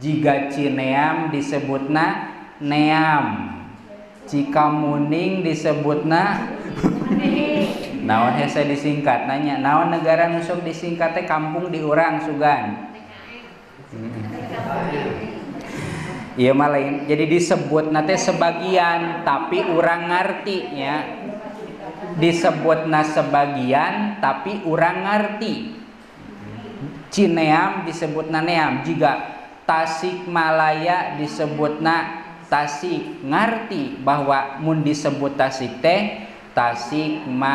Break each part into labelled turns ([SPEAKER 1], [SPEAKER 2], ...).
[SPEAKER 1] Jika cineam disebutna neam, jika muning disebutna naon hese disingkat. Nanya naon negara nusuk disingkat teh kampung di urang sugan. Iya mah lain. Jadi disebut nate sebagian tapi urang ngarti nya. Disebutna sebagian tapi urang ngarti. Cineam disebutna neam, jika Tasikmalaya disebutna Tasik, ngarti bahwa mun disebut Tasik teh Tasikmalaya.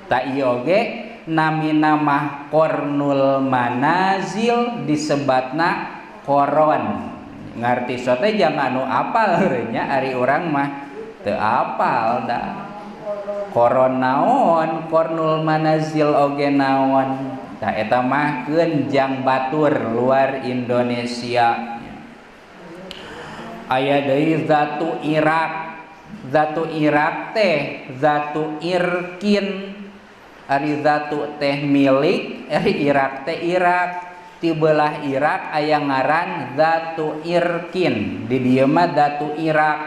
[SPEAKER 1] Ta ieu ge namina mah Kornul Manazil disebatna koron. Ngarti sote jangan anu apal nya ari urang mah teu apal da. Koron naon, Kornul Manazil oge naon. Tah eta mah keunjang batur luar Indonesia. Aya deui Zatu Irak. Zatu Irak teh Zatu Irkin. Ari Zatu teh milik, ari Irak teh Irak. Ti beulah Irak aya ngaran Zatu Irkin. Di dieu mah Zatu Irak.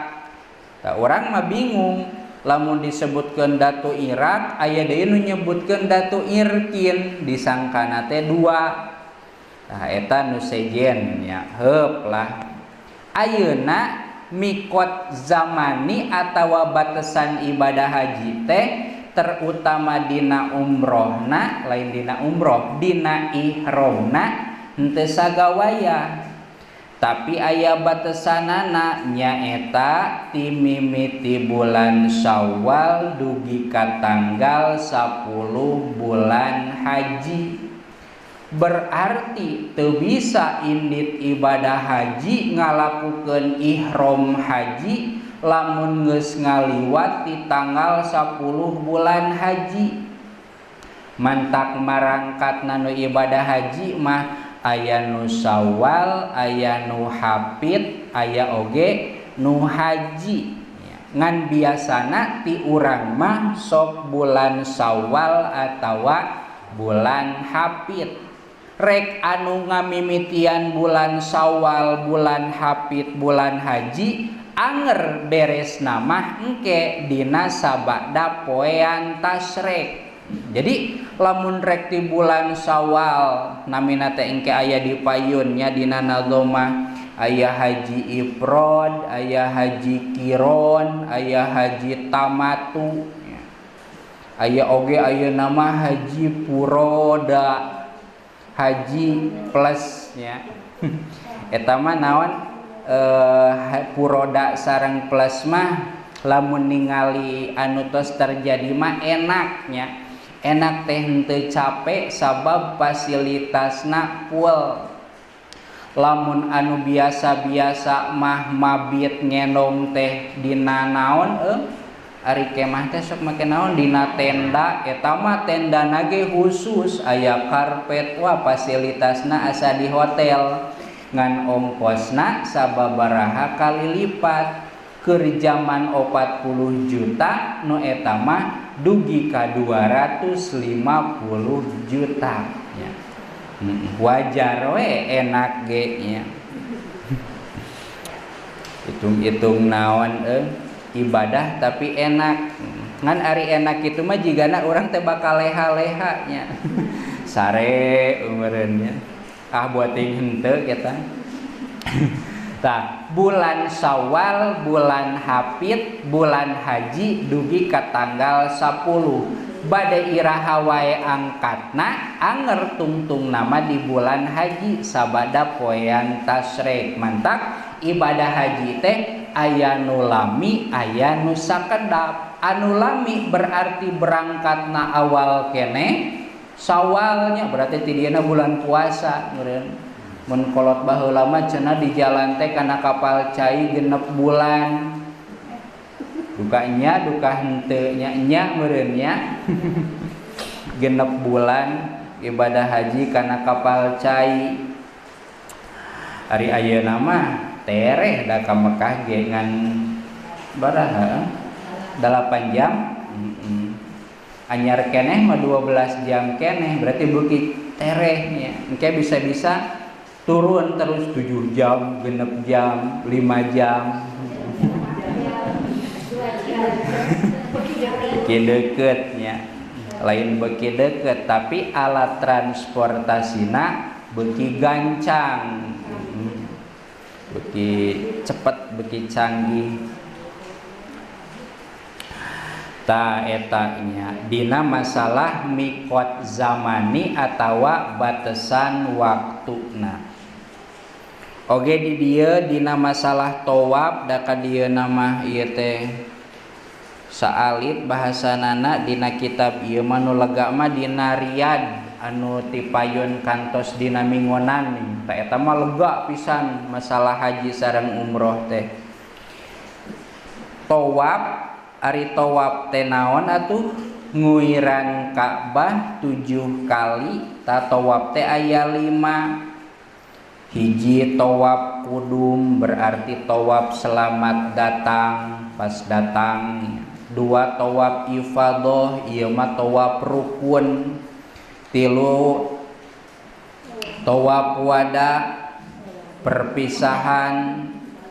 [SPEAKER 1] Tah urang mah bingung. Lamun disebutkeun Datu Irak aya deui nu nyebutkeun Datu Irkin, disangkana teh dua. Tah eta nu sejen nya heup lah. Ayeuna mikot zamani atawa batasan ibadah haji teh terutama dina umrohna, lain dina umroh, dina ihromna henteu sagawaya. Tapi aya batasanana nyaeta ti mimiti bulan Syawal dugi ka tanggal 10 bulan haji. Berarti teu bisa indit ibadah haji ngalakukeun ihrom haji lamun geus ngaliwat ti tanggal 10 bulan haji. Mantak marangkatna nu ibadah haji mah aya nu Syawal, aya nu hapit, aya oge nu haji. Ngan biasana ti urang mah sok bulan Syawal atawa bulan hapit. Rek anu ngamimitian bulan Syawal, bulan hapit, bulan haji anger beres namah engke dina sabada poean tasrek. Jadi lamun rek di bulan Syawal namina teh engke aya di payunnya dina nazoma aya haji ifrad, aya haji kiron, aya haji tamatu, aya oge aya nama haji puroda, haji plus nya. Eta mah naon puroda sareng plus mah lamun ningali anu tos terjadi mah enaknya. Enak teh henteu capek sabab fasilitasna full. Lamun anu biasa-biasa mah mabit ngendong teh dina naon ari kemah teh sok make naon dina tenda, eta mah tendana ge khusus aya karpet, wah fasilitasna asa di hotel. Ngan ongkosna sababaraha kali lipat. Keur jaman 40 juta nu eta mah dugi ka 250 juta ya. Wajar we enak ge nya. Hitung-hitung naon ibadah tapi enak. Ngan ari enak itu mah jigana urang teh bakal leha-leha nya. Sare umeureun nya. Ah buat ting henteu eta. Tah, bulan Syawal, bulan hapit, bulan haji dugi ka tanggal 10. Bade iraha wae angkatna anger tungtung nama di bulan haji sabada poean tasrek. Mantap ibadah haji teh aya nu lami, aya nu sakedap. Anu lami berarti berangkatna awal kene, Syawalnya berarti ti dieuna bulan puasa meureun. Mun kolot baheula mah cenah di jalan teh kana kapal cai 6 bulan. Dukanya duka henteu nya meureun nya. 6 bulan ibadah haji kana kapal cai. Ari ayeuna mah tereh da ka Mekah ge ngan baraha 8 jam. Anyar keneh mah 12 jam keneh berarti beuki terehnya. Engke bisa-bisa turun terus 7 jam, genep jam, 5 jam. Beki deketnya, lain beki deket, tapi alat transportasina beki gancang, beki cepet, beki canggih. Ta etanya dina masalah mikot zamani atawa batasan waktuna. Oge di dieu dina masalah tawaf da ka dieu nama ieu teh saalit bahasanana dina kitab ieu mah nu lega mah dina Riyad anu ti payun kantos dina mingonan. Ta eta mah lega pisan masalah haji sareng umroh teh. Tawaf ari tawaf teh naon atuh? Nguiran Ka'bah 7 kali. Ta tawaf teh aya 5. Hiji tawaf kudum berarti tawaf selamat datang pas datang. 2 tawaf ifadah ieu mah tawaf rukun. 3 tawaf wada perpisahan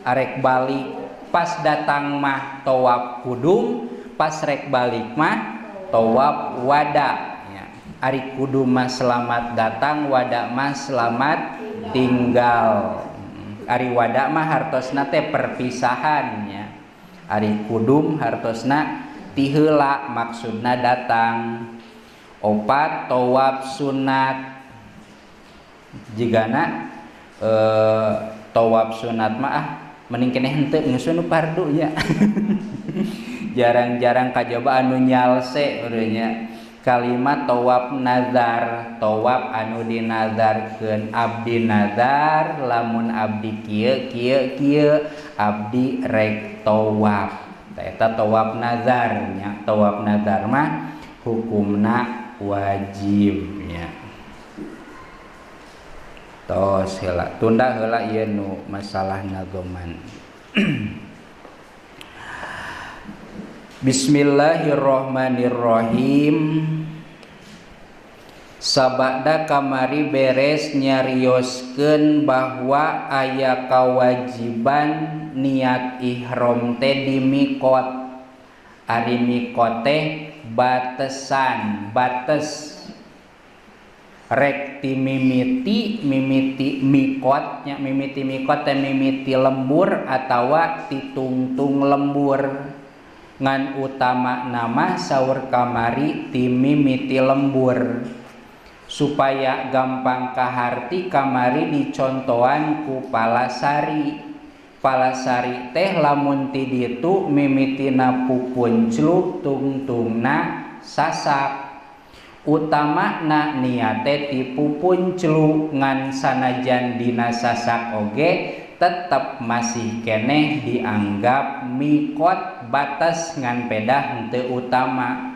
[SPEAKER 1] arek balik. Pas datang mah tawaf kudum, pas rek balik mah tawaf wada ya. Ari kudum mah selamat datang, wada mah selamat tinggal. Ari wada mah hartosna teh perpisahan ya. Ari kudum hartosna ti heula maksudna datang. 4 tawaf sunat. Jigana tawaf sunat mah mending keneh henteu ngeusun nu fardu nya. Jarang-jarang kajaba anu nyalse urangnya. Kalimat tawaf nazar, tawaf anu dinazarkeun. Abdi nazar lamun abdi kieu kieu kieu abdi rek tawaf. Eta tawaf nazar nya. Tawaf nazar mah hukumna wajib nya. Tos heula tunda heula ieu nu masalah nagoman. Bismillahirrahmanirrahim. Sabada kamari beres nyarioskeun bahwa aya kawajiban niat ihram teh di miqat. Ari miqat teh batesan, bates. Rek ti mimiti miqat nya, mimiti miqat teh mimiti lembur atawa ti tungtung lembur. Ngan utama nama saur kamari ti mimiti lembur. Supaya gampang kaharti kamari dicontohan ku Palasari. Palasari teh lamun ti ditu mimitina pupuncluk tungtungna sasak. Utama na niate ti pupuncluk ngan sanajan dina sasak oge tetep masih keneh dianggap miqat batas ngan pedah henteu utama.